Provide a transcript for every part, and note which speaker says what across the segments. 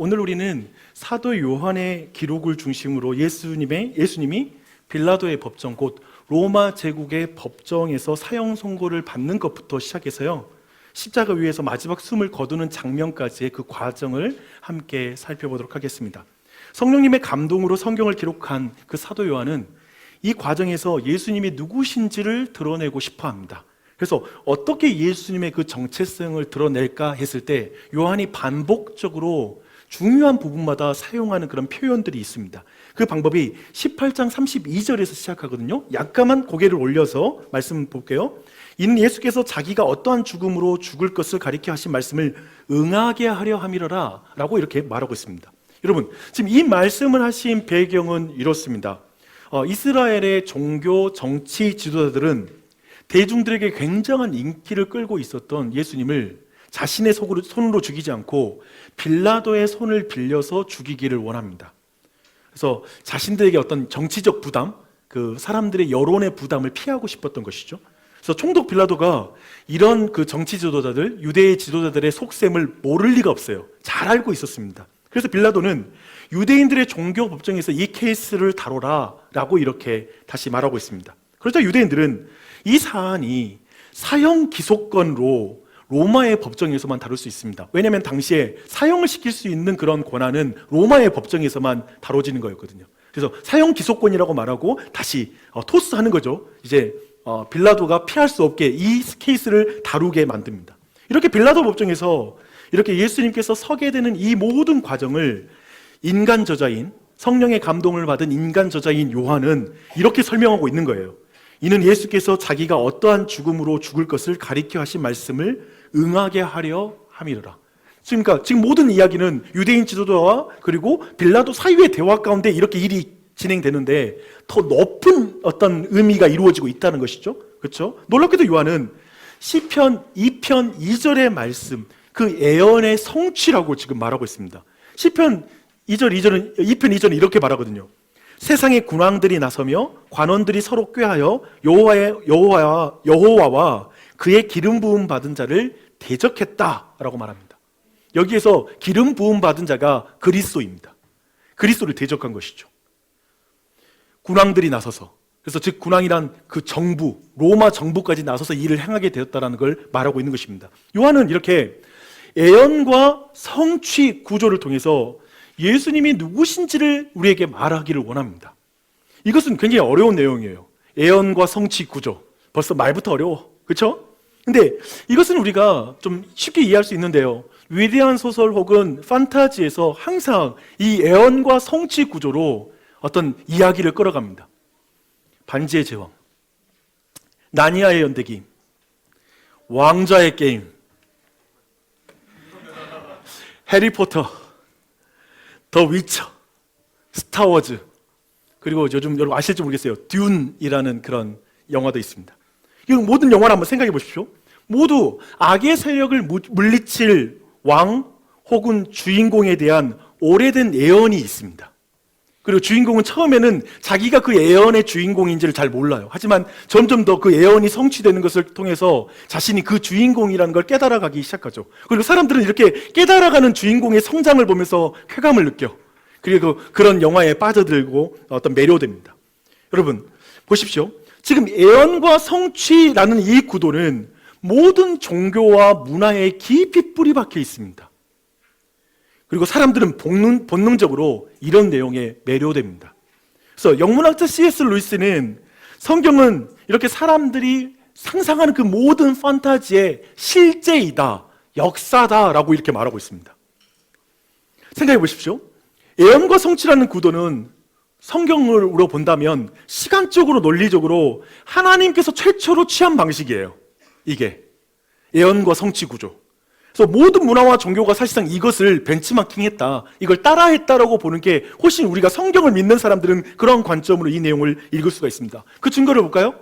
Speaker 1: 오늘 우리는 사도 요한의 기록을 중심으로 예수님이 빌라도의 법정, 곧 로마 제국의 법정에서 사형 선고를 받는 것부터 시작해서요, 십자가 위에서 마지막 숨을 거두는 장면까지의 그 과정을 함께 살펴보도록 하겠습니다. 성령님의 감동으로 성경을 기록한 그 사도 요한은 이 과정에서 예수님이 누구신지를 드러내고 싶어 합니다. 그래서 어떻게 예수님의 그 정체성을 드러낼까 했을 때 요한이 반복적으로 중요한 부분마다 사용하는 그런 표현들이 있습니다. 그 방법이 18장 32절에서 시작하거든요. 약간만 고개를 올려서 말씀 볼게요. 이는 예수께서 자기가 어떠한 죽음으로 죽을 것을 가리켜 하신 말씀을 응하게 하려 함이로라 라고 이렇게 말하고 있습니다. 여러분, 지금 이 말씀을 하신 배경은 이렇습니다. 이스라엘의 종교 정치 지도자들은 대중들에게 굉장한 인기를 끌고 있었던 예수님을 자신의 손으로 죽이지 않고 빌라도의 손을 빌려서 죽이기를 원합니다. 그래서 자신들에게 어떤 정치적 부담, 그 사람들의 여론의 부담을 피하고 싶었던 것이죠. 그래서 총독 빌라도가 이런 그 정치 지도자들, 유대의 지도자들의 속셈을 모를 리가 없어요. 잘 알고 있었습니다. 그래서 빌라도는 유대인들의 종교 법정에서 이 케이스를 다뤄라 라고 이렇게 다시 말하고 있습니다. 그러자 유대인들은 이 사안이 사형 기소권으로 로마의 법정에서만 다룰 수 있습니다. 왜냐하면 당시에 사형을 시킬 수 있는 그런 권한은 로마의 법정에서만 다뤄지는 거였거든요. 그래서 사형 기소권이라고 말하고 다시 토스하는 거죠. 이제 빌라도가 피할 수 없게 이 케이스를 다루게 만듭니다. 이렇게 빌라도 법정에서 이렇게 예수님께서 서게 되는 이 모든 과정을 인간 저자인, 성령의 감동을 받은 인간 저자인 요한은 이렇게 설명하고 있는 거예요. 이는 예수께서 자기가 어떠한 죽음으로 죽을 것을 가리켜 하신 말씀을 응하게 하려 함이로라. 그러니까 지금 모든 이야기는 유대인 지도자와 그리고 빌라도 사이의 대화 가운데 이렇게 일이 진행되는데 더 높은 어떤 의미가 이루어지고 있다는 것이죠. 그렇죠? 놀랍게도 요한은 시편 2편 2절의 말씀, 그 예언의 성취라고 지금 말하고 있습니다. 시편 2편 2절은 이렇게 말하거든요. 세상의 군왕들이 나서며 관원들이 서로 꾀하여 여호와와 그의 기름 부음 받은 자를 대적했다라고 말합니다. 여기에서 기름 부음 받은 자가 그리스도입니다. 그리스도를 대적한 것이죠. 군왕들이 나서서, 그래서 즉 군왕이란 그 정부, 로마 정부까지 나서서 일을 행하게 되었다는 걸 말하고 있는 것입니다. 요한은 이렇게 예언과 성취 구조를 통해서 예수님이 누구신지를 우리에게 말하기를 원합니다. 이것은 굉장히 어려운 내용이에요. 예언과 성취 구조. 벌써 말부터 어려워. 그렇죠? 근데 이것은 우리가 좀 쉽게 이해할 수 있는데요. 위대한 소설 혹은 판타지에서 항상 이 예언과 성취 구조로 어떤 이야기를 끌어갑니다. 반지의 제왕, 나니아의 연대기, 왕좌의 게임, 해리포터, 더 위쳐, 스타워즈, 그리고 요즘 여러분 아실지 모르겠어요. 듄이라는 그런 영화도 있습니다. 이 모든 영화를 한번 생각해 보십시오. 모두 악의 세력을 물리칠 왕 혹은 주인공에 대한 오래된 예언이 있습니다. 그리고 주인공은 처음에는 자기가 그 예언의 주인공인지를 잘 몰라요. 하지만 점점 더 그 예언이 성취되는 것을 통해서 자신이 그 주인공이라는 걸 깨달아가기 시작하죠. 그리고 사람들은 이렇게 깨달아가는 주인공의 성장을 보면서 쾌감을 느껴. 그리고 그런 영화에 빠져들고 어떤 매료됩니다. 여러분 보십시오. 지금 예언과 성취라는 이 구도는 모든 종교와 문화에 깊이 뿌리 박혀 있습니다. 그리고 사람들은 본능적으로 이런 내용에 매료됩니다. 그래서 영문학자 C.S. 루이스는 성경은 이렇게 사람들이 상상하는 그 모든 판타지의 실제이다, 역사다라고 이렇게 말하고 있습니다. 생각해 보십시오. 예언과 성취라는 구도는 성경으로 본다면 시간적으로 논리적으로 하나님께서 최초로 취한 방식이에요. 이게 예언과 성취 구조. 그래서 모든 문화와 종교가 사실상 이것을 벤치마킹했다, 이걸 따라했다라고 보는 게 훨씬 우리가 성경을 믿는 사람들은 그런 관점으로 이 내용을 읽을 수가 있습니다. 그 증거를 볼까요?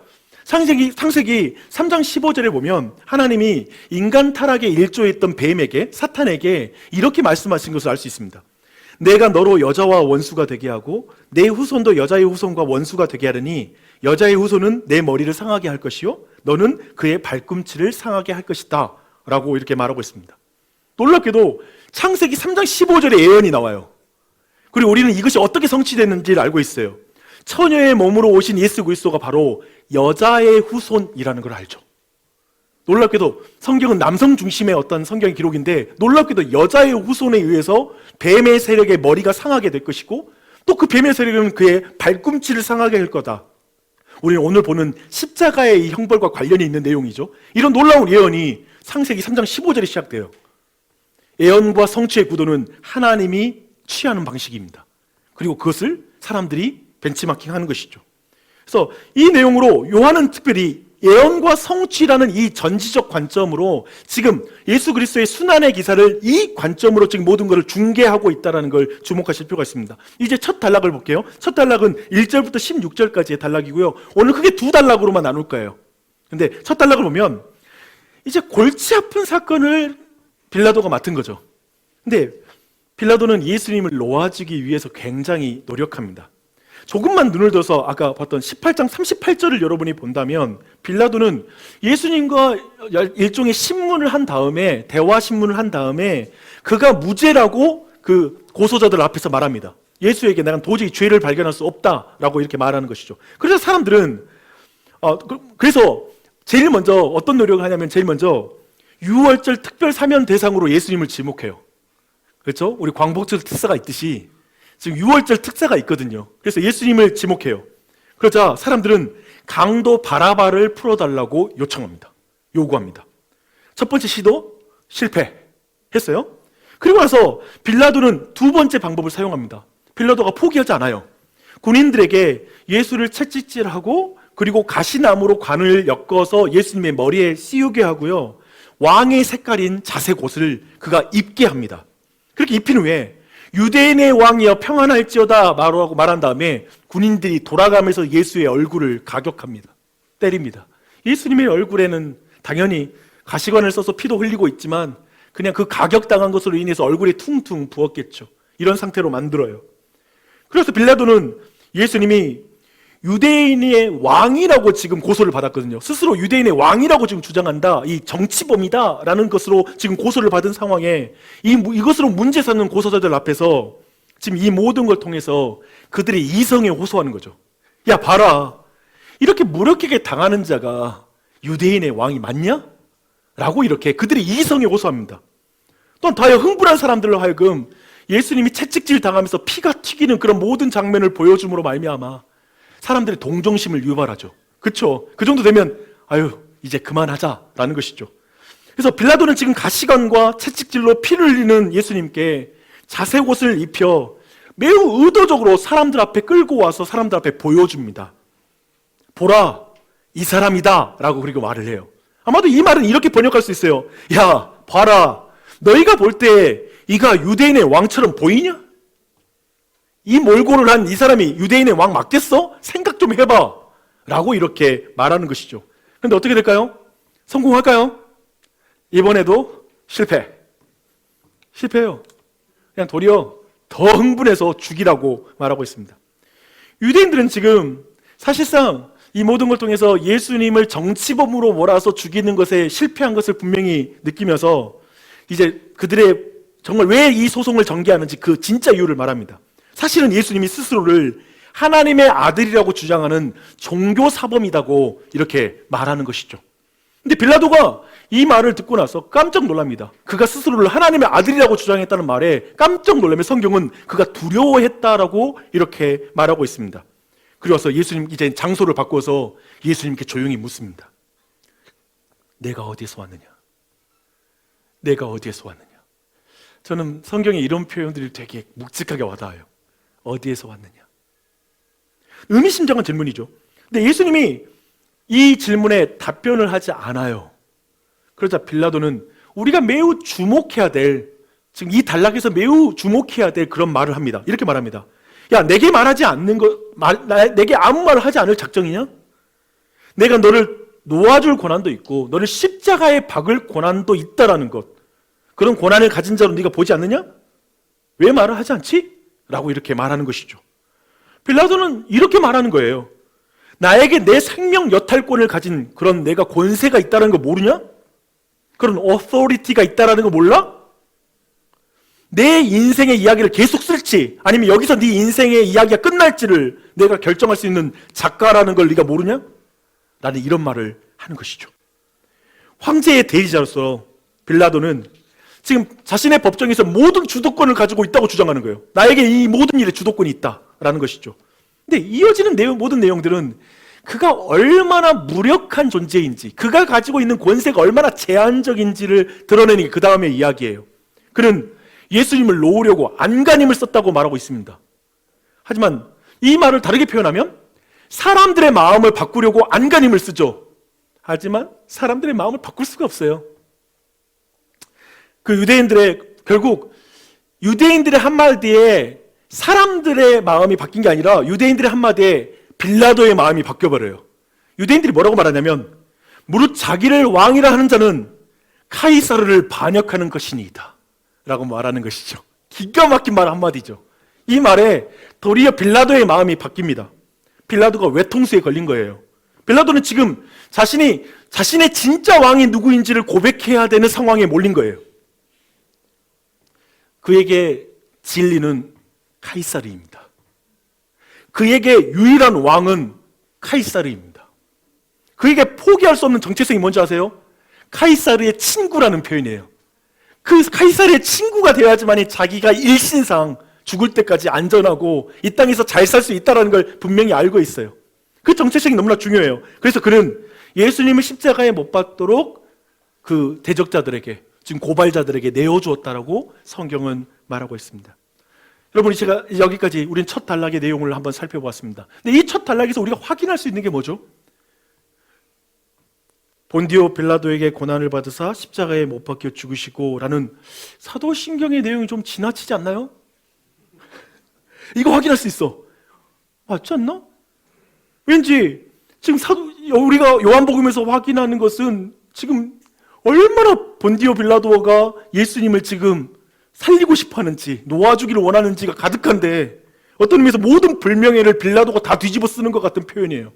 Speaker 1: 창세기 3장 15절에 보면 하나님이 인간 타락에 일조했던 뱀에게, 사탄에게 이렇게 말씀하신 것을 알 수 있습니다. 내가 너로 여자와 원수가 되게 하고 내 후손도 여자의 후손과 원수가 되게 하려니 여자의 후손은 내 머리를 상하게 할 것이요 너는 그의 발꿈치를 상하게 할 것이다 라고 이렇게 말하고 있습니다. 놀랍게도 창세기 3장 15절에 예언이 나와요. 그리고 우리는 이것이 어떻게 성취됐는지를 알고 있어요. 처녀의 몸으로 오신 예수 그리스도가 바로 여자의 후손이라는 걸 알죠. 놀랍게도 성경은 남성 중심의 어떤 성경의 기록인데, 놀랍게도 여자의 후손에 의해서 뱀의 세력의 머리가 상하게 될 것이고, 또 그 뱀의 세력은 그의 발꿈치를 상하게 할 거다. 우리는 오늘 보는 십자가의 이 형벌과 관련이 있는 내용이죠. 이런 놀라운 예언이 창세기 3장 15절에 시작돼요. 예언과 성취의 구도는 하나님이 취하는 방식입니다. 그리고 그것을 사람들이 벤치마킹하는 것이죠. 그래서 이 내용으로 요한은 특별히 예언과 성취라는 이 전지적 관점으로 지금 예수 그리스도의 순환의 기사를 이 관점으로 지금 모든 것을 중개하고 있다는 걸 주목하실 필요가 있습니다. 이제 첫 단락을 볼게요. 첫 단락은 1절부터 16절까지의 단락이고요. 오늘 크게 두 단락으로만 나눌 거예요. 근데 첫 단락을 보면 이제 골치 아픈 사건을 빌라도가 맡은 거죠. 근데 빌라도는 예수님을 놓아주기 위해서 굉장히 노력합니다. 조금만 눈을 들어서 아까 봤던 18장 38절을 여러분이 본다면 빌라도는 예수님과 일종의 신문을 한 다음에, 대화 신문을 한 다음에 그가 무죄라고 그 고소자들 앞에서 말합니다. 예수에게 내가 도저히 죄를 발견할 수 없다라고 이렇게 말하는 것이죠. 그래서 사람들은 그래서 제일 먼저 어떤 노력을 하냐면 제일 먼저 유월절 특별 사면 대상으로 예수님을 지목해요. 그렇죠? 우리 광복절 특사가 있듯이 지금 6월절 특사가 있거든요. 그래서 예수님을 지목해요. 그러자 사람들은 강도 바라바를 풀어달라고 요구합니다. 첫 번째 시도 실패했어요. 그리고 나서 빌라도는 두 번째 방법을 사용합니다. 빌라도가 포기하지 않아요. 군인들에게 예수를 채찍질하고 그리고 가시나무로 관을 엮어서 예수님의 머리에 씌우게 하고요, 왕의 색깔인 자색 옷을 그가 입게 합니다. 그렇게 입힌 후에 유대인의 왕이여 평안할지어다 말한 다음에 군인들이 돌아가면서 예수의 얼굴을 가격합니다. 때립니다. 예수님의 얼굴에는 당연히 가시관을 써서 피도 흘리고 있지만 그냥 그 가격당한 것으로 인해서 얼굴에 퉁퉁 부었겠죠. 이런 상태로 만들어요. 그래서 빌라도는 예수님이 유대인의 왕이라고 지금 고소를 받았거든요. 스스로 유대인의 왕이라고 지금 주장한다, 이 정치범이다라는 것으로 지금 고소를 받은 상황에 이것으로 문제 삼는 고소자들 앞에서 지금 이 모든 걸 통해서 그들의 이성에 호소하는 거죠. 야 봐라, 이렇게 무력하게 당하는 자가 유대인의 왕이 맞냐? 라고 이렇게 그들의 이성에 호소합니다. 또한 더 흥분한 사람들로 하여금 예수님이 채찍질 당하면서 피가 튀기는 그런 모든 장면을 보여줌으로 말미암아 사람들의 동정심을 유발하죠. 그렇죠? 그 정도 되면 아유 이제 그만하자라는 것이죠. 그래서 빌라도는 지금 가시관과 채찍질로 피를 흘리는 예수님께 자색 옷을 입혀 매우 의도적으로 사람들 앞에 끌고 와서 사람들 앞에 보여줍니다. 보라, 이 사람이다 라고 그리고 말을 해요. 아마도 이 말은 이렇게 번역할 수 있어요. 야 봐라, 너희가 볼 때 이가 유대인의 왕처럼 보이냐? 이 몰골을 한 이 사람이 유대인의 왕 맞겠어? 생각 좀 해봐 라고 이렇게 말하는 것이죠. 그런데 어떻게 될까요? 성공할까요? 이번에도 실패해요. 그냥 도리어 더 흥분해서 죽이라고 말하고 있습니다. 유대인들은 지금 사실상 이 모든 걸 통해서 예수님을 정치범으로 몰아서 죽이는 것에 실패한 것을 분명히 느끼면서 이제 그들의 정말 왜 이 소송을 전개하는지 그 진짜 이유를 말합니다. 사실은 예수님이 스스로를 하나님의 아들이라고 주장하는 종교사범이라고 이렇게 말하는 것이죠. 근데 빌라도가 이 말을 듣고 나서 깜짝 놀랍니다. 그가 스스로를 하나님의 아들이라고 주장했다는 말에 깜짝 놀라며 성경은 그가 두려워했다라고 이렇게 말하고 있습니다. 그리고 와서 예수님 이제 장소를 바꿔서 예수님께 조용히 묻습니다. 내가 어디에서 왔느냐? 내가 어디에서 왔느냐? 저는 성경에 이런 표현들이 되게 묵직하게 와닿아요. 어디에서 왔느냐? 의미심장한 질문이죠. 근데 예수님이 이 질문에 답변을 하지 않아요. 그러자 빌라도는 우리가 매우 주목해야 될, 지금 이 단락에서 매우 주목해야 될 그런 말을 합니다. 이렇게 말합니다. 야, 내게 말하지 않는 내게 아무 말을 하지 않을 작정이냐? 내가 너를 놓아줄 권한도 있고 너를 십자가에 박을 권한도 있다라는 것, 그런 권한을 가진 자로 네가 보지 않느냐? 왜 말을 하지 않지? 라고 이렇게 말하는 것이죠. 빌라도는 이렇게 말하는 거예요. 나에게 내 생명 여탈권을 가진 그런 내가 권세가 있다는 거 모르냐? 그런 authority가 있다는 거 몰라? 내 인생의 이야기를 계속 쓸지 아니면 여기서 네 인생의 이야기가 끝날지를 내가 결정할 수 있는 작가라는 걸 네가 모르냐? 라는 이런 말을 하는 것이죠. 황제의 대리자로서 빌라도는 지금 자신의 법정에서 모든 주도권을 가지고 있다고 주장하는 거예요. 나에게 이 모든 일에 주도권이 있다라는 것이죠. 근데 이어지는 모든 내용들은 그가 얼마나 무력한 존재인지, 그가 가지고 있는 권세가 얼마나 제한적인지를 드러내는 게 그 다음의 이야기예요. 그는 예수님을 놓으려고 안간힘을 썼다고 말하고 있습니다. 하지만 이 말을 다르게 표현하면 사람들의 마음을 바꾸려고 안간힘을 쓰죠. 하지만 사람들의 마음을 바꿀 수가 없어요. 결국 유대인들의 한마디에 사람들의 마음이 바뀐 게 아니라 유대인들의 한마디에 빌라도의 마음이 바뀌어버려요. 유대인들이 뭐라고 말하냐면 무릇 자기를 왕이라 하는 자는 카이사르를 반역하는 것이니이다 라고 말하는 것이죠. 기가 막힌 말 한마디죠. 이 말에 도리어 빌라도의 마음이 바뀝니다. 빌라도가 외통수에 걸린 거예요. 빌라도는 지금 자신의 진짜 왕이 누구인지를 고백해야 되는 상황에 몰린 거예요. 그에게 진리는 카이사르입니다. 그에게 유일한 왕은 카이사르입니다. 그에게 포기할 수 없는 정체성이 뭔지 아세요? 카이사르의 친구라는 표현이에요. 그 카이사르의 친구가 되어야지만 자기가 일신상 죽을 때까지 안전하고 이 땅에서 잘 살 수 있다는 걸 분명히 알고 있어요. 그 정체성이 너무나 중요해요. 그래서 그는 예수님을 십자가에 못 박도록 그 대적자들에게, 지금 고발자들에게 내어주었다라고 성경은 말하고 있습니다. 여러분, 제가 여기까지 우린 첫 단락의 내용을 한번 살펴보았습니다. 근데 이 첫 단락에서 우리가 확인할 수 있는 게 뭐죠? 본디오 빌라도에게 고난을 받으사 십자가에 못 박혀 죽으시고 라는 사도신경의 내용이 좀 지나치지 않나요? 이거 확인할 수 있어. 맞지 않나? 왠지 지금 우리가 요한복음에서 확인하는 것은 지금 얼마나 본디오 빌라도가 예수님을 지금 살리고 싶어 하는지, 놓아주기를 원하는지가 가득한데 어떤 의미에서 모든 불명예를 빌라도가 다 뒤집어 쓰는 것 같은 표현이에요.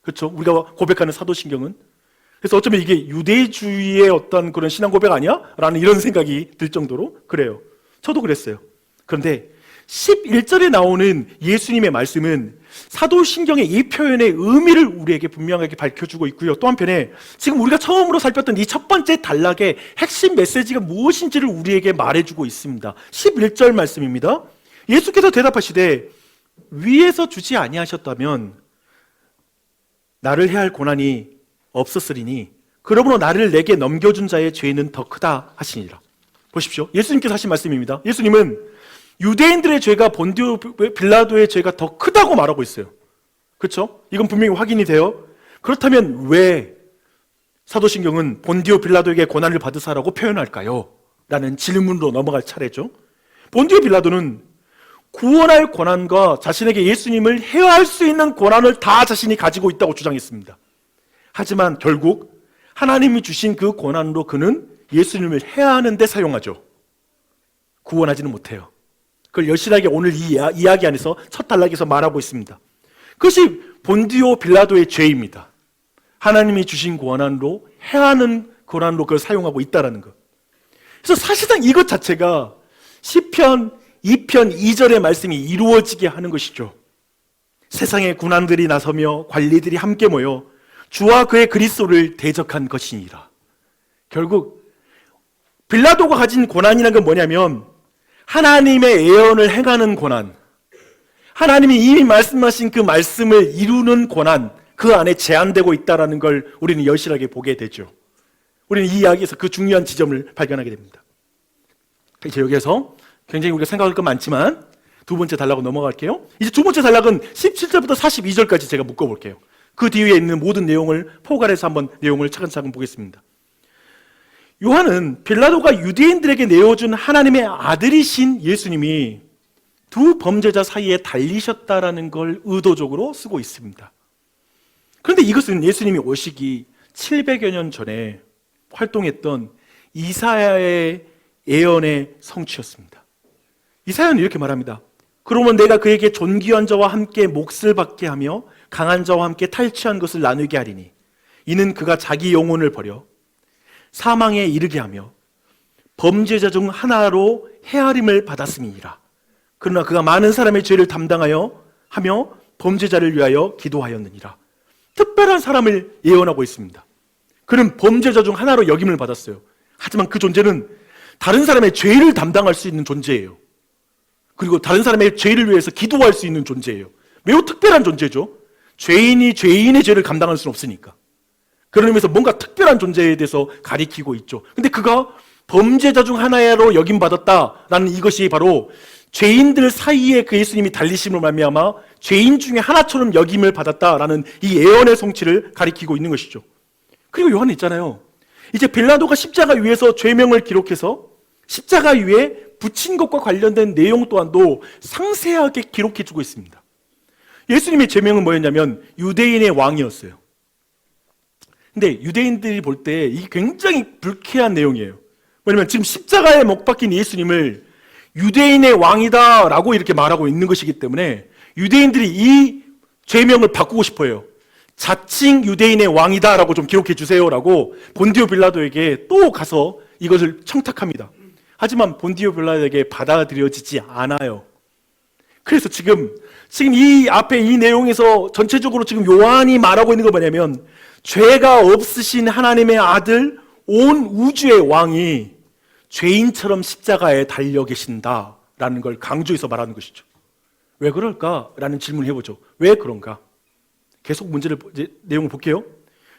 Speaker 1: 그렇죠? 우리가 고백하는 사도신경은. 그래서 어쩌면 이게 유대주의의 어떤 그런 신앙 고백 아니야? 라는 이런 생각이 들 정도로 그래요. 저도 그랬어요. 그런데 11절에 나오는 예수님의 말씀은 사도신경의 이 표현의 의미를 우리에게 분명하게 밝혀주고 있고요. 또 한편에 지금 우리가 처음으로 살폈던 이 첫 번째 단락의 핵심 메시지가 무엇인지를 우리에게 말해주고 있습니다. 11절 말씀입니다. 예수께서 대답하시되 위에서 주지 아니하셨다면 나를 해할 고난이 없었으리니 그러므로 나를 내게 넘겨준 자의 죄는 더 크다 하시니라. 보십시오. 예수님께서 하신 말씀입니다. 예수님은 유대인들의 죄가 본디오 빌라도의 죄가 더 크다고 말하고 있어요. 그렇죠? 이건 분명히 확인이 돼요. 그렇다면 왜 사도신경은 본디오 빌라도에게 고난을 받으사라고 표현할까요? 라는 질문으로 넘어갈 차례죠. 본디오 빌라도는 구원할 고난과 자신에게 예수님을 해할 수 있는 고난을 다 자신이 가지고 있다고 주장했습니다. 하지만 결국 하나님이 주신 그 고난으로 그는 예수님을 해야 하는데 사용하죠. 구원하지는 못해요. 그걸 여실하게 오늘 이 이야기 안에서 첫 단락에서 말하고 있습니다. 그것이 본디오 빌라도의 죄입니다. 하나님이 주신 고난으로 해야 하는 고난으로 그걸 사용하고 있다는 것. 그래서 사실상 이것 자체가 시편 2편 2절의 말씀이 이루어지게 하는 것이죠. 세상의 군왕들이 나서며 관리들이 함께 모여 주와 그의 그리스도를 대적한 것이니라. 결국 빌라도가 가진 고난이라는 건 뭐냐면 하나님의 예언을 행하는 고난, 하나님이 이미 말씀하신 그 말씀을 이루는 고난, 그 안에 제한되고 있다는 걸 우리는 여실하게 보게 되죠. 우리는 이 이야기에서 그 중요한 지점을 발견하게 됩니다. 이제 여기에서 굉장히 우리가 생각할 건 많지만 두 번째 단락으로 넘어갈게요. 이제 두 번째 단락은 17절부터 42절까지 제가 묶어볼게요. 그 뒤에 있는 모든 내용을 포괄해서 한번 내용을 차근차근 보겠습니다. 요한은 빌라도가 유대인들에게 내어준 하나님의 아들이신 예수님이 두 범죄자 사이에 달리셨다라는 걸 의도적으로 쓰고 있습니다. 그런데 이것은 예수님이 오시기 700여 년 전에 활동했던 이사야의 예언의 성취였습니다. 이사야는 이렇게 말합니다. 그러면 내가 그에게 존귀한 자와 함께 몫을 받게 하며 강한 자와 함께 탈취한 것을 나누게 하리니 이는 그가 자기 영혼을 버려 사망에 이르게 하며 범죄자 중 하나로 헤아림을 받았음이니라. 그러나 그가 많은 사람의 죄를 담당하여 하며 범죄자를 위하여 기도하였느니라. 특별한 사람을 예언하고 있습니다. 그는 범죄자 중 하나로 여김을 받았어요. 하지만 그 존재는 다른 사람의 죄를 담당할 수 있는 존재예요. 그리고 다른 사람의 죄를 위해서 기도할 수 있는 존재예요. 매우 특별한 존재죠. 죄인이 죄인의 죄를 감당할 수는 없으니까. 그런 의미에서 뭔가 특별한 존재에 대해서 가리키고 있죠. 근데 그가 범죄자 중 하나로 여김받았다라는 이것이 바로 죄인들 사이에 그 예수님이 달리심으로 말미암아 죄인 중에 하나처럼 여김을 받았다라는 이 예언의 성취를 가리키고 있는 것이죠. 그리고 요한은 있잖아요. 이제 빌라도가 십자가 위에서 죄명을 기록해서 십자가 위에 붙인 것과 관련된 내용 또한도 상세하게 기록해주고 있습니다. 예수님의 죄명은 뭐였냐면 유대인의 왕이었어요. 근데 유대인들이 볼 때 이게 굉장히 불쾌한 내용이에요. 왜냐면 지금 십자가에 못 박힌 예수님을 유대인의 왕이다 라고 이렇게 말하고 있는 것이기 때문에 유대인들이 이 죄명을 바꾸고 싶어요. 자칭 유대인의 왕이다 라고 좀 기록해 주세요 라고 본디오 빌라도에게 또 가서 이것을 청탁합니다. 하지만 본디오 빌라도에게 받아들여지지 않아요. 그래서 지금 이 앞에 이 내용에서 전체적으로 지금 요한이 말하고 있는 건 뭐냐면 죄가 없으신 하나님의 아들 온 우주의 왕이 죄인처럼 십자가에 달려 계신다라는 걸 강조해서 말하는 것이죠. 왜 그럴까라는 질문을 해보죠. 왜 그런가? 계속 내용을 볼게요.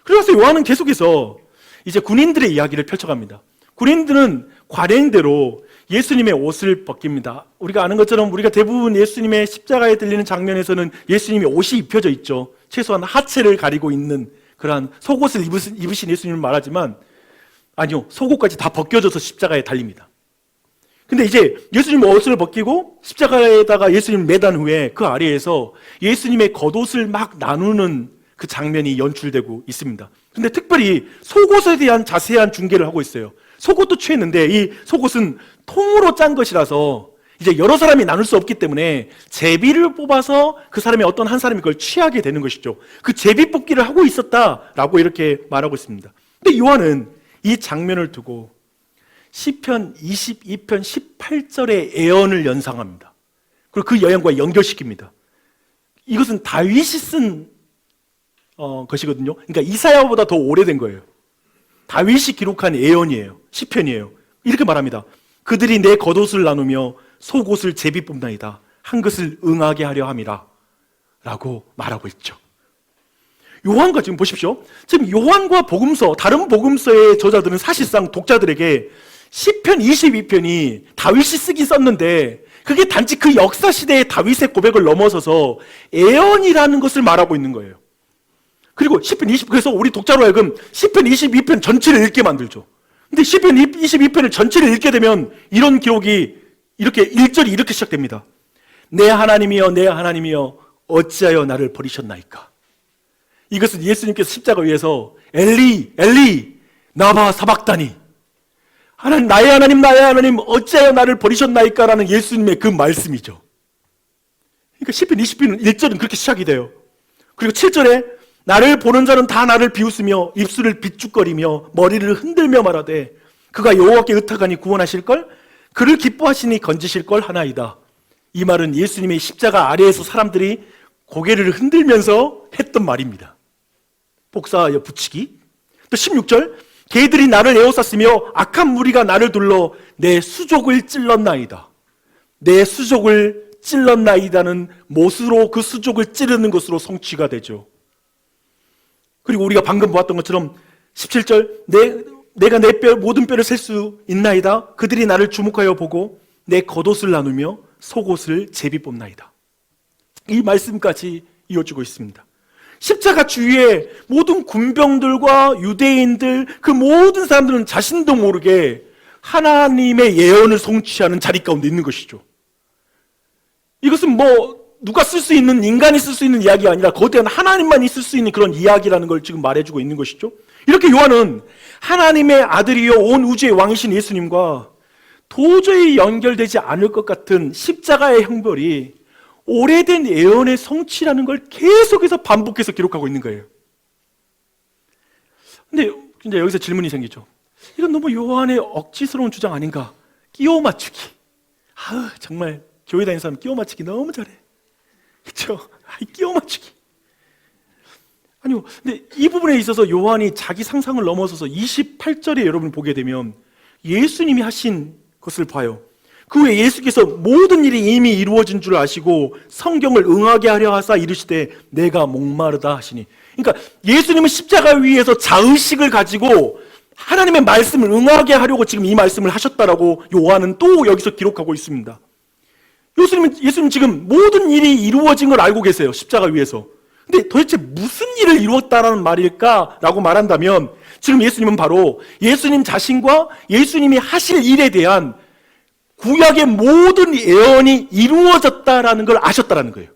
Speaker 1: 그래서 요한은 계속해서 이제 군인들의 이야기를 펼쳐갑니다. 군인들은 관행대로 예수님의 옷을 벗깁니다. 우리가 아는 것처럼 우리가 대부분 예수님의 십자가에 들리는 장면에서는 예수님이 옷이 입혀져 있죠. 최소한 하체를 가리고 있는 그러한 속옷을 입으신 예수님을 말하지만 아니요, 속옷까지 다 벗겨져서 십자가에 달립니다. 근데 이제 예수님 옷을 벗기고 십자가에다가 예수님을 매단 후에 그 아래에서 예수님의 겉옷을 막 나누는 그 장면이 연출되고 있습니다. 근데 특별히 속옷에 대한 자세한 중계를 하고 있어요. 속옷도 취했는데 이 속옷은 통으로 짠 것이라서 이제 여러 사람이 나눌 수 없기 때문에 제비를 뽑아서 그 사람이 어떤 한 사람이 그걸 취하게 되는 것이죠. 그 제비 뽑기를 하고 있었다라고 이렇게 말하고 있습니다. 근데 요한은 이 장면을 두고 시편 22편 18절의 예언을 연상합니다. 그리고 그 예언과 연결시킵니다. 이것은 다윗이 쓴 것이거든요. 그러니까 이사야보다 더 오래된 거예요. 다윗이 기록한 예언이에요. 시편이에요. 이렇게 말합니다. 그들이 내 겉옷을 나누며 속옷을 제비 뽑나이다. 한 것을 응하게 하려 함이라 라고 말하고 있죠. 요한과 지금 보십시오. 지금 요한과 복음서, 다른 복음서의 저자들은 사실상 독자들에게 시편 22편이 다윗이 쓰긴 썼는데 그게 단지 그 역사 시대의 다윗의 고백을 넘어서서 예언이라는 것을 말하고 있는 거예요. 그리고 시편 20, 그래서 우리 독자로 하여금 시편 22편 전체를 읽게 만들죠. 근데 시편 22편을 전체를 읽게 되면 이런 기록이 이렇게 1절이 이렇게 시작됩니다. 내 하나님이여 내 하나님이여 어찌하여 나를 버리셨나이까. 이것은 예수님께서 십자가 위에서 엘리 엘리 나바 사박다니 하나님 나의 하나님 어찌하여 나를 버리셨나이까 라는 예수님의 그 말씀이죠. 그러니까 시편 20편 1절은 그렇게 시작이 돼요. 그리고 7절에 나를 보는 자는 다 나를 비웃으며 입술을 비축거리며 머리를 흔들며 말하되 그가 여호와께 의탁하니 구원하실걸 그를 기뻐하시니 건지실걸 하나이다. 이 말은 예수님의 십자가 아래에서 사람들이 고개를 흔들면서 했던 말입니다. 복사하여 붙이기. 또 16절 개들이 나를 에워쌌으며 악한 무리가 나를 둘러 내 수족을 찔렀나이다. 내 수족을 찔렀나이다는 못으로 그 수족을 찌르는 것으로 성취가 되죠. 그리고 우리가 방금 보았던 것처럼 17절 내가 내 모든 뼈를 셀 수 있나이다. 그들이 나를 주목하여 보고 내 겉옷을 나누며 속옷을 제비 뽑나이다. 이 말씀까지 이어지고 있습니다. 십자가 주위에 모든 군병들과 유대인들 그 모든 사람들은 자신도 모르게 하나님의 예언을 성취하는 자리 가운데 있는 것이죠. 이것은 누가 쓸 수 있는 인간이 쓸 수 있는 이야기가 아니라 거대한 하나님만 있을 수 있는 그런 이야기라는 걸 지금 말해주고 있는 것이죠. 이렇게 요한은 하나님의 아들이요 온 우주의 왕이신 예수님과 도저히 연결되지 않을 것 같은 십자가의 형벌이 오래된 예언의 성취라는 걸 계속해서 반복해서 기록하고 있는 거예요. 근데 이제 여기서 질문이 생기죠. 이건 너무 요한의 억지스러운 주장 아닌가? 끼워 맞추기. 정말 교회 다니는 사람 끼워 맞추기 너무 잘해. 그렇죠? 끼워 맞추기. 아니요, 근데 이 부분에 있어서 요한이 자기 상상을 넘어서서 28절에 여러분 보게 되면 예수님이 하신 것을 봐요. 그 후에 예수께서 모든 일이 이미 이루어진 줄 아시고 성경을 응하게 하려 하사 이르시되 내가 목마르다 하시니. 그러니까 예수님은 십자가 위에서 자의식을 가지고 하나님의 말씀을 응하게 하려고 지금 이 말씀을 하셨다라고 요한은 또 여기서 기록하고 있습니다. 예수님 지금 모든 일이 이루어진 걸 알고 계세요. 십자가 위에서. 근데 도대체 무슨 일을 이루었다라는 말일까라고 말한다면 지금 예수님은 바로 예수님 자신과 예수님이 하실 일에 대한 구약의 모든 예언이 이루어졌다라는 걸 아셨다라는 거예요.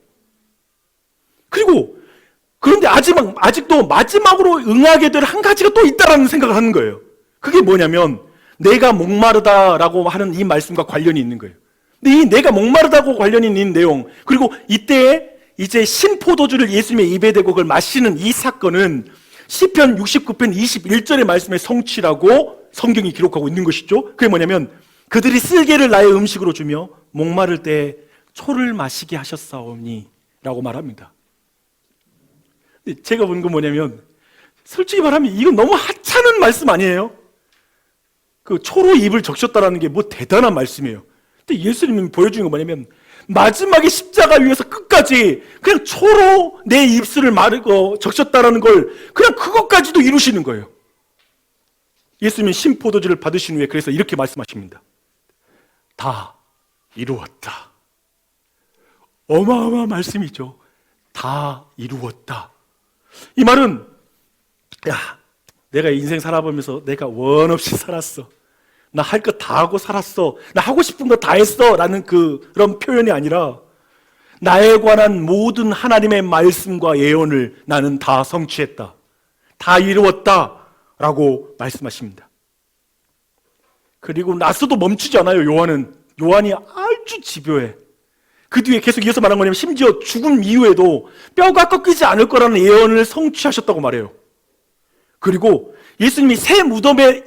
Speaker 1: 그런데 아직도 마지막으로 응하게 될 한 가지가 또 있다라는 생각을 하는 거예요. 그게 뭐냐면 내가 목마르다라고 하는 이 말씀과 관련이 있는 거예요. 근데 이 내가 목마르다고 관련이 있는 내용, 그리고 이때에 이제 신포도주를 예수님의 입에 대고 그걸 마시는 이 사건은 시편 69편 21절의 말씀의 성취라고 성경이 기록하고 있는 것이죠. 그게 뭐냐면 그들이 쓸개를 나의 음식으로 주며 목마를 때 초를 마시게 하셨사오니 라고 말합니다. 제가 본 건 뭐냐면 솔직히 말하면 이건 너무 하찮은 말씀 아니에요? 그 초로 입을 적셨다라는 게 뭐 대단한 말씀이에요. 근데 예수님이 보여주는 건 뭐냐면 마지막에 십자가 위에서 끝까지 그냥 초로 내 입술을 적셨다라는 걸 그냥 그것까지도 이루시는 거예요. 예수님은 신포도주를 받으신 후에 그래서 이렇게 말씀하십니다. 다 이루었다. 어마어마한 말씀이죠. 다 이루었다. 이 말은 내가 인생 살아보면서 내가 원 없이 살았어. 나 할 거 다 하고 살았어. 나 하고 싶은 거 다 했어. 라는 그런 표현이 아니라 나에 관한 모든 하나님의 말씀과 예언을 나는 다 성취했다. 다 이루었다. 라고 말씀하십니다. 그리고 나서도 멈추지 않아요. 요한이 아주 집요해. 그 뒤에 계속 이어서 말한 거냐면 심지어 죽음 이후에도 뼈가 꺾이지 않을 거라는 예언을 성취하셨다고 말해요. 그리고 예수님이 새 무덤에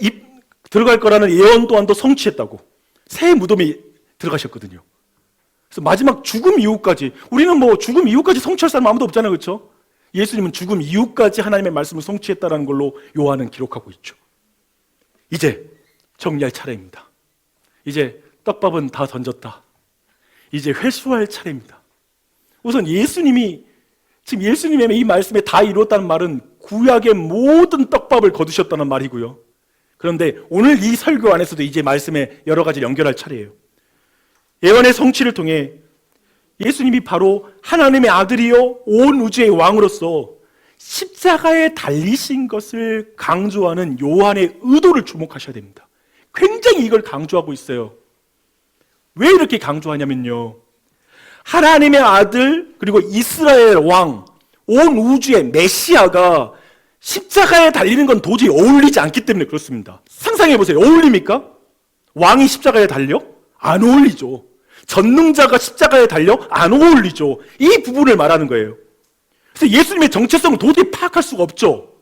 Speaker 1: 들어갈 거라는 예언 또한도 성취했다고. 새 무덤에 들어가셨거든요. 그래서 마지막 죽음 이후까지, 우리는 뭐 죽음 이후까지 성취할 사람 아무도 없잖아요. 그렇죠? 예수님은 죽음 이후까지 하나님의 말씀을 성취했다는 걸로 요한은 기록하고 있죠. 이제 정리할 차례입니다. 이제 떡밥은 다 던졌다. 이제 회수할 차례입니다. 우선 예수님의 이 말씀에 다 이루었다는 말은 구약의 모든 떡밥을 거두셨다는 말이고요. 그런데 오늘 이 설교 안에서도 이제 말씀에 여러 가지를 연결할 차례예요. 예언의 성취를 통해 예수님이 바로 하나님의 아들이요 온 우주의 왕으로서 십자가에 달리신 것을 강조하는 요한의 의도를 주목하셔야 됩니다. 굉장히 이걸 강조하고 있어요. 왜 이렇게 강조하냐면요, 하나님의 아들 그리고 이스라엘 왕, 온 우주의 메시아가 십자가에 달리는 건 도저히 어울리지 않기 때문에 그렇습니다. 상상해 보세요. 어울립니까? 왕이 십자가에 달려? 안 어울리죠. 전능자가 십자가에 달려? 안 어울리죠. 이 부분을 말하는 거예요. 그래서 예수님의 정체성을 도저히 파악할 수가 없죠.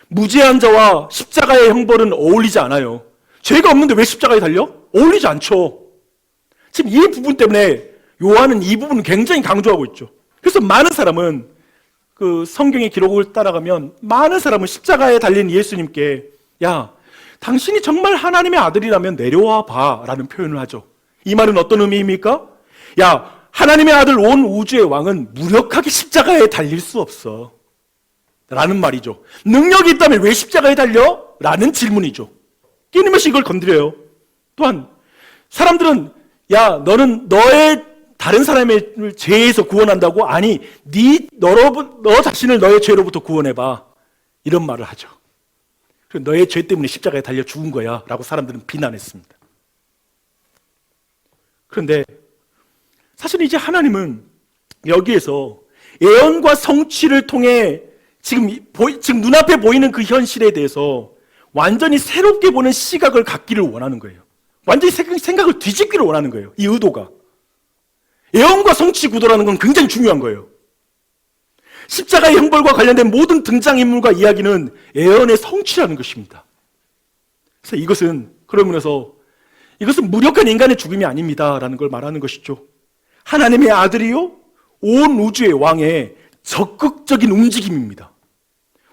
Speaker 1: 무죄한 자와 십자가의 형벌은 어울리지 않아요. 죄가 없는데 왜 십자가에 달려? 어울리지 않죠. 지금 이 부분 때문에 요한은 이 부분을 굉장히 강조하고 있죠. 그래서 많은 사람은 그 성경의 기록을 따라가면 많은 사람은 십자가에 달린 예수님께 야, 당신이 정말 하나님의 아들이라면 내려와 봐 라는 표현을 하죠. 이 말은 어떤 의미입니까? 야, 하나님의 아들 온 우주의 왕은 무력하게 십자가에 달릴 수 없어 라는 말이죠. 능력이 있다면 왜 십자가에 달려? 라는 질문이죠. 끊임없이 이걸 건드려요. 또한 사람들은 야, 너는 너의 다른 사람의 죄에서 구원한다고? 아니, 너 자신을 너의 죄로부터 구원해봐. 이런 말을 하죠. 너의 죄 때문에 십자가에 달려 죽은 거야 라고 사람들은 비난했습니다. 그런데 사실 이제 하나님은 여기에서 예언과 성취를 통해 지금 눈앞에 보이는 그 현실에 대해서 완전히 새롭게 보는 시각을 갖기를 원하는 거예요. 완전히 생각을 뒤집기를 원하는 거예요. 이 의도가. 예언과 성취 구도라는 건 굉장히 중요한 거예요. 십자가의 형벌과 관련된 모든 등장인물과 이야기는 예언의 성취라는 것입니다. 그래서 이것은 그런 면에서 이것은 무력한 인간의 죽음이 아닙니다라는 걸 말하는 것이죠. 하나님의 아들이요 온 우주의 왕의 적극적인 움직임입니다.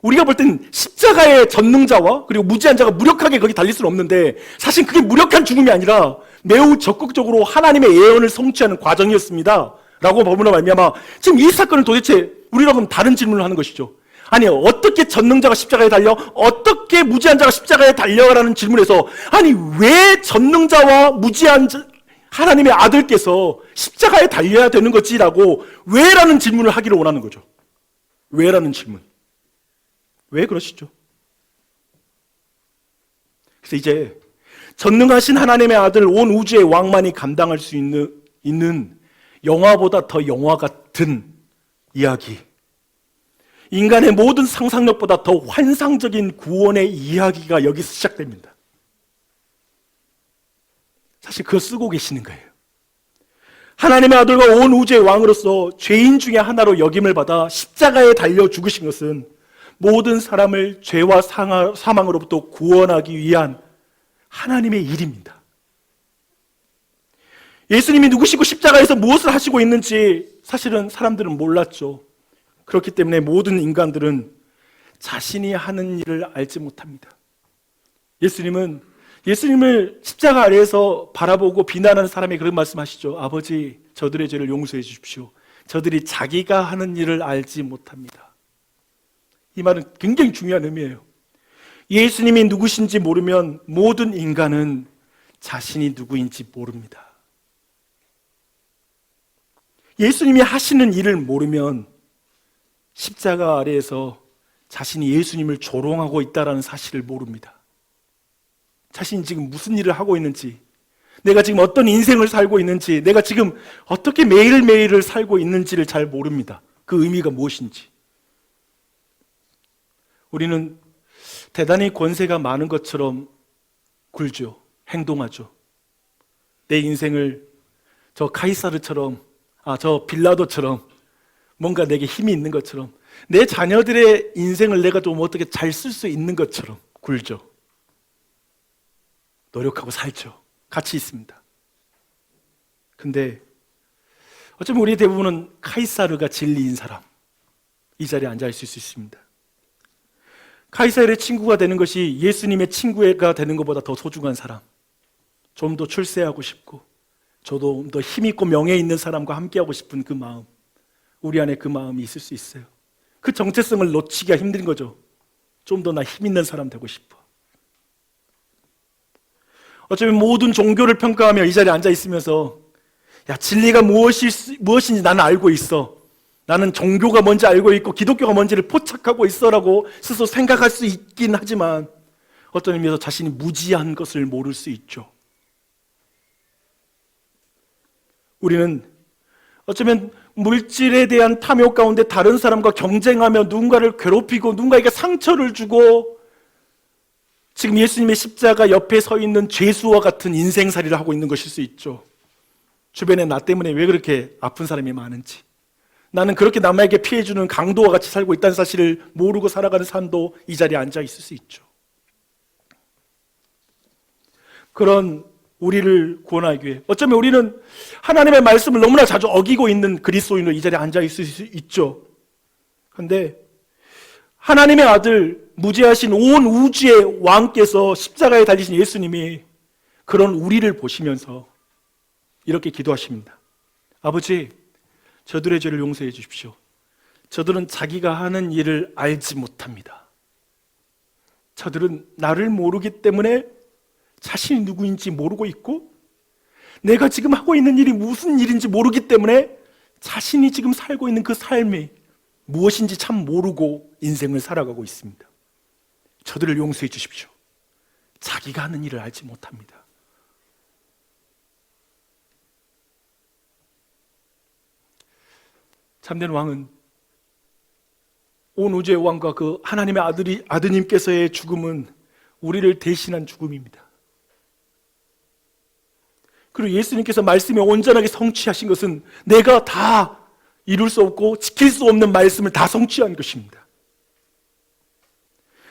Speaker 1: 우리가 볼 땐 십자가의 전능자와 그리고 무지한 자가 무력하게 거기 달릴 수는 없는데 사실 그게 무력한 죽음이 아니라 매우 적극적으로 하나님의 예언을 성취하는 과정이었습니다 라고 법으로 말미암아 지금 이 사건을 도대체 우리가 그럼 다른 질문을 하는 것이죠. 아니 어떻게 전능자가 십자가에 달려? 어떻게 무지한 자가 십자가에 달려라는 질문에서 아니 왜 전능자와 무지한 자, 하나님의 아들께서 십자가에 달려야 되는 거지라고 왜라는 질문을 하기를 원하는 거죠. 왜라는 질문. 왜 그러시죠? 그래서 이제 전능하신 하나님의 아들 온 우주의 왕만이 감당할 수 있는 영화보다 더 영화 같은 이야기, 인간의 모든 상상력보다 더 환상적인 구원의 이야기가 여기서 시작됩니다. 사실 그걸 쓰고 계시는 거예요. 하나님의 아들과 온 우주의 왕으로서 죄인 중에 하나로 역임을 받아 십자가에 달려 죽으신 것은 모든 사람을 죄와 사망으로부터 구원하기 위한 하나님의 일입니다. 예수님이 누구시고 십자가에서 무엇을 하시고 있는지 사실은 사람들은 몰랐죠. 그렇기 때문에 모든 인간들은 자신이 하는 일을 알지 못합니다. 예수님을 십자가 아래에서 바라보고 비난하는 사람이 그런 말씀하시죠. 아버지, 저들의 죄를 용서해 주십시오. 저들이 자기가 하는 일을 알지 못합니다. 이 말은 굉장히 중요한 의미예요. 예수님이 누구신지 모르면 모든 인간은 자신이 누구인지 모릅니다. 예수님이 하시는 일을 모르면 십자가 아래에서 자신이 예수님을 조롱하고 있다는 사실을 모릅니다. 자신이 지금 무슨 일을 하고 있는지, 내가 지금 어떤 인생을 살고 있는지, 내가 지금 어떻게 매일매일을 살고 있는지를 잘 모릅니다. 그 의미가 무엇인지. 우리는 대단히 권세가 많은 것처럼 굴죠. 행동하죠. 내 인생을 저 카이사르처럼, 저 빌라도처럼 뭔가 내게 힘이 있는 것처럼, 내 자녀들의 인생을 내가 좀 어떻게 잘 쓸 수 있는 것처럼 굴죠. 노력하고 살죠. 같이 있습니다. 근데 어쩌면 우리 대부분은 카이사르가 진리인 사람, 이 자리에 앉아 있을 수 있습니다. 카이사르의 친구가 되는 것이 예수님의 친구가 되는 것보다 더 소중한 사람, 좀 더 출세하고 싶고 좀 더 힘있고 명예 있는 사람과 함께하고 싶은 그 마음, 우리 안에 그 마음이 있을 수 있어요. 그 정체성을 놓치기가 힘든 거죠. 좀 더 나 힘 있는 사람 되고 싶어. 어쩌면 모든 종교를 평가하며 이 자리에 앉아 있으면서 야, 진리가 무엇인지 나는 알고 있어. 나는 종교가 뭔지 알고 있고 기독교가 뭔지를 포착하고 있어라고 스스로 생각할 수 있긴 하지만 어떤 의미에서 자신이 무지한 것을 모를 수 있죠. 우리는 어쩌면 물질에 대한 탐욕 가운데 다른 사람과 경쟁하며 누군가를 괴롭히고 누군가에게 상처를 주고 지금 예수님의 십자가 옆에 서 있는 죄수와 같은 인생살이를 하고 있는 것일 수 있죠. 주변에 나 때문에 왜 그렇게 아픈 사람이 많은지, 나는 그렇게 남에게 피해주는 강도와 같이 살고 있다는 사실을 모르고 살아가는 사람도 이 자리에 앉아 있을 수 있죠. 그런 우리를 구원하기 위해 어쩌면 우리는 하나님의 말씀을 너무나 자주 어기고 있는 그리스도인으로 이 자리에 앉아 있을 수 있죠. 그런데 하나님의 아들, 무죄하신 온 우주의 왕께서 십자가에 달리신 예수님이 그런 우리를 보시면서 이렇게 기도하십니다. 아버지, 저들의 죄를 용서해 주십시오. 저들은 자기가 하는 일을 알지 못합니다. 저들은 나를 모르기 때문에 자신이 누구인지 모르고 있고 내가 지금 하고 있는 일이 무슨 일인지 모르기 때문에 자신이 지금 살고 있는 그 삶이 무엇인지 참 모르고 인생을 살아가고 있습니다. 저들을 용서해 주십시오. 자기가 하는 일을 알지 못합니다. 참된 왕은 온 우주의 왕과 그 하나님의 아드님께서의 죽음은 우리를 대신한 죽음입니다. 그리고 예수님께서 말씀이 온전하게 성취하신 것은 내가 다 이룰 수 없고 지킬 수 없는 말씀을 다 성취한 것입니다.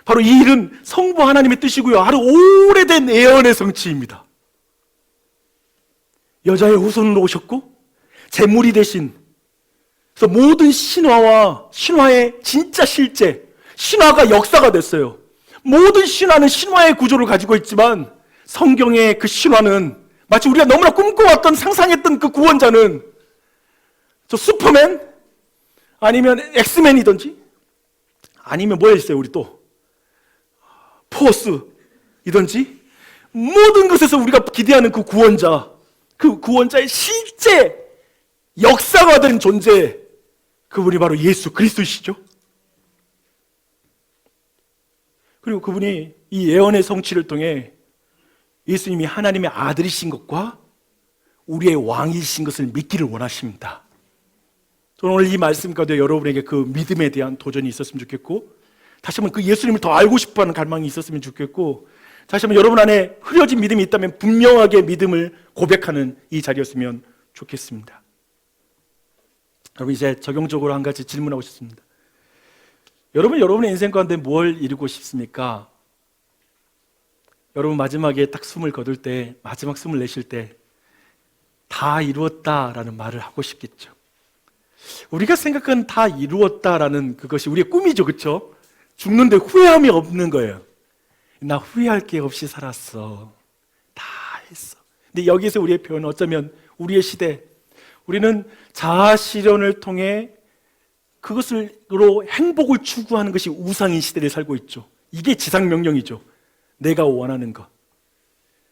Speaker 1: 바로 이 일은 성부 하나님의 뜻이고요. 아주 오래된 예언의 성취입니다. 여자의 후손으로 오셨고 제물이 되신, 그래서 모든 신화와 신화의 진짜 실제, 신화가 역사가 됐어요. 모든 신화는 신화의 구조를 가지고 있지만 성경의 그 신화는 마치 우리가 너무나 꿈꿔왔던, 상상했던 그 구원자는 저 슈퍼맨 아니면 엑스맨이든지 아니면 뭐였어요? 우리 또 포스이든지 모든 것에서 우리가 기대하는 그 구원자, 그 구원자의 실제 역사가 된 존재, 그분이 바로 예수 그리스도이시죠. 그리고 그분이 이 예언의 성취를 통해 예수님이 하나님의 아들이신 것과 우리의 왕이신 것을 믿기를 원하십니다. 저는 오늘 이 말씀 가운데 여러분에게 그 믿음에 대한 도전이 있었으면 좋겠고, 다시 한번 그 예수님을 더 알고 싶어하는 갈망이 있었으면 좋겠고, 다시 한번 여러분 안에 흐려진 믿음이 있다면 분명하게 믿음을 고백하는 이 자리였으면 좋겠습니다. 여러분, 이제 적용적으로 한 가지 질문하고 싶습니다. 여러분의 인생 가운데 뭘 이루고 싶습니까? 여러분 마지막에 딱 숨을 거둘 때, 마지막 숨을 내쉴 때 다 이루었다라는 말을 하고 싶겠죠. 우리가 생각하는 다 이루었다라는 그것이 우리의 꿈이죠, 그렇죠? 죽는데 후회함이 없는 거예요. 나 후회할 게 없이 살았어. 다 했어. 근데 여기서 우리의 표현은 어쩌면 우리의 시대, 우리는 자아 실현을 통해 그것으로 행복을 추구하는 것이 우상인 시대를 살고 있죠. 이게 지상명령이죠. 내가 원하는 것,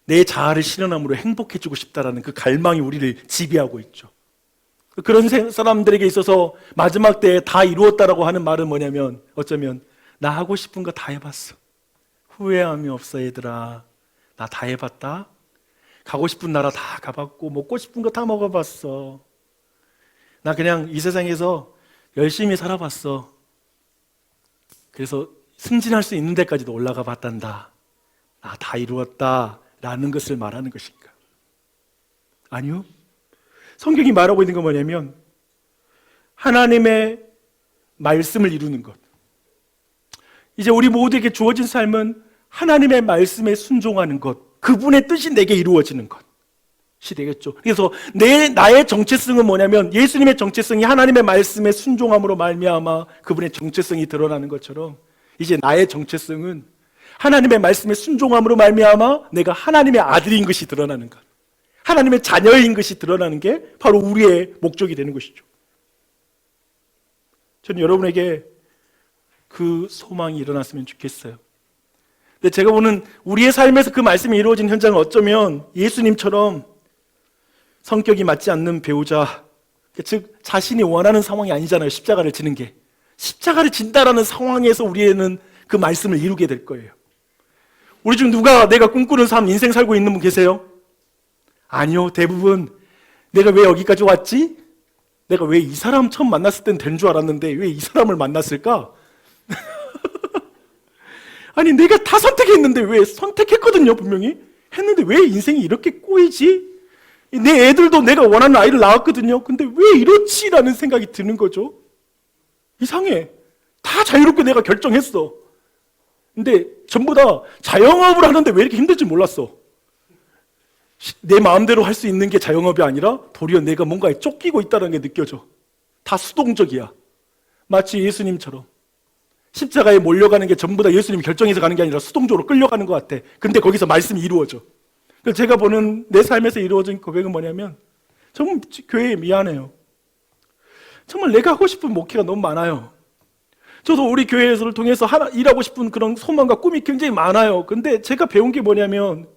Speaker 1: 내 자아를 실현함으로 행복해지고 싶다라는 그 갈망이 우리를 지배하고 있죠. 그런 사람들에게 있어서 마지막 때에 다 이루었다라고 하는 말은 뭐냐면, 어쩌면 나 하고 싶은 거 다 해봤어. 후회함이 없어 얘들아. 나 다 해봤다. 가고 싶은 나라 다 가봤고 먹고 싶은 거 다 먹어봤어. 나 그냥 이 세상에서 열심히 살아봤어. 그래서 승진할 수 있는 데까지도 올라가 봤단다. 나 다 이루었다 라는 것을 말하는 것인가? 아니요. 성경이 말하고 있는 건 뭐냐면 하나님의 말씀을 이루는 것. 이제 우리 모두에게 주어진 삶은 하나님의 말씀에 순종하는 것, 그분의 뜻이 내게 이루어지는 것이 되겠죠. 그래서 나의 정체성은 뭐냐면 예수님의 정체성이 하나님의 말씀에 순종함으로 말미암아 그분의 정체성이 드러나는 것처럼, 이제 나의 정체성은 하나님의 말씀에 순종함으로 말미암아 내가 하나님의 아들인 것이 드러나는 것, 하나님의 자녀인 것이 드러나는 게 바로 우리의 목적이 되는 것이죠. 저는 여러분에게 그 소망이 일어났으면 좋겠어요. 근데 제가 보는 우리의 삶에서 그 말씀이 이루어진 현장은 어쩌면 예수님처럼 성격이 맞지 않는 배우자, 즉 자신이 원하는 상황이 아니잖아요. 십자가를 지는 게. 십자가를 진다라는 상황에서 우리는 그 말씀을 이루게 될 거예요. 우리 중 누가 내가 꿈꾸는 삶, 인생 살고 있는 분 계세요? 아니요. 대부분 내가 왜 여기까지 왔지? 내가 왜 이 사람 처음 만났을 땐 된 줄 알았는데 왜 이 사람을 만났을까? 아니 내가 다 선택했는데 왜, 선택했거든요 분명히 했는데 왜 인생이 이렇게 꼬이지? 내 애들도 내가 원하는 아이를 낳았거든요. 근데 왜 이렇지? 라는 생각이 드는 거죠. 이상해. 다 자유롭게 내가 결정했어. 근데 전부 다 자영업을 하는데 왜 이렇게 힘들지 몰랐어. 내 마음대로 할 수 있는 게 자영업이 아니라 도리어 내가 뭔가에 쫓기고 있다는 게 느껴져. 다 수동적이야. 마치 예수님처럼 십자가에 몰려가는 게 전부 다 예수님 결정해서 가는 게 아니라 수동적으로 끌려가는 것 같아. 근데 거기서 말씀이 이루어져. 그래서 제가 보는 내 삶에서 이루어진 고백은 뭐냐면, 정말 교회에 미안해요. 정말 내가 하고 싶은 목회가 너무 많아요. 저도 우리 교회를 통해서 일하고 싶은 그런 소망과 꿈이 굉장히 많아요. 근데 제가 배운 게 뭐냐면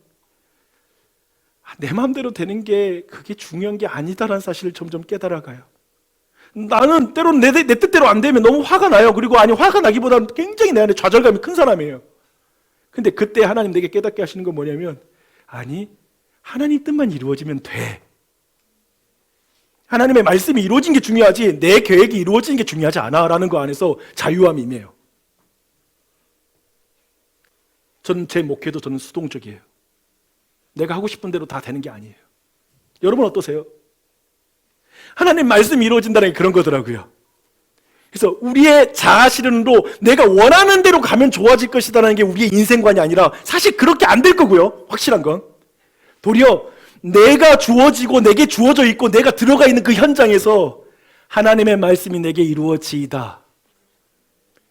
Speaker 1: 내 마음대로 되는 게 그게 중요한 게 아니다라는 사실을 점점 깨달아가요. 나는 때로는 내 뜻대로 안 되면 너무 화가 나요. 그리고 화가 나기보다는 굉장히 내 안에 좌절감이 큰 사람이에요. 근데 그때 하나님 내게 깨닫게 하시는 건 뭐냐면, 아니 하나님 뜻만 이루어지면 돼. 하나님의 말씀이 이루어진 게 중요하지 내 계획이 이루어지는 게 중요하지 않아 라는 거 안에서 자유함이 임해요. 저는 제 목회도 저는 수동적이에요. 내가 하고 싶은 대로 다 되는 게 아니에요. 여러분 어떠세요? 하나님 말씀이 이루어진다는 게 그런 거더라고요. 그래서 우리의 자아 실현으로 내가 원하는 대로 가면 좋아질 것이다라는 게 우리의 인생관이 아니라 사실 그렇게 안 될 거고요. 확실한 건 도리어 내가 주어지고 내게 주어져 있고 내가 들어가 있는 그 현장에서 하나님의 말씀이 내게 이루어지이다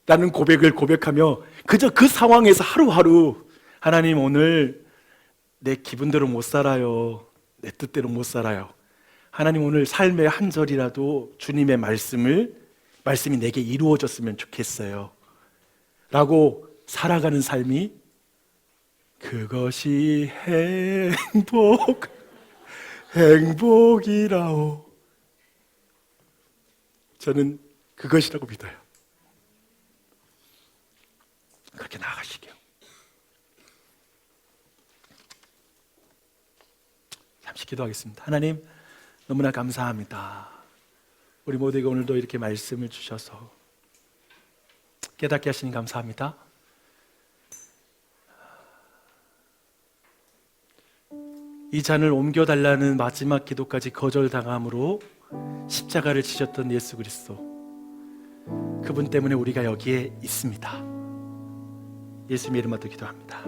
Speaker 1: 라는 고백을 고백하며 그저 그 상황에서 하루하루 하나님 오늘 내 기분대로 못 살아요. 내 뜻대로 못 살아요. 하나님 오늘 삶의 한 절이라도 주님의 말씀이 내게 이루어졌으면 좋겠어요 라고 살아가는 삶이 그것이 행복이라오. 저는 그것이라고 믿어요. 그렇게 나아가시게요. 잠시 기도하겠습니다. 하나님 너무나 감사합니다. 우리 모두에게 오늘도 이렇게 말씀을 주셔서 깨닫게 하시니 감사합니다. 이 잔을 옮겨달라는 마지막 기도까지 거절당함으로 십자가를 지셨던 예수 그리스도, 그분 때문에 우리가 여기에 있습니다. 예수님의 이름으로 기도합니다.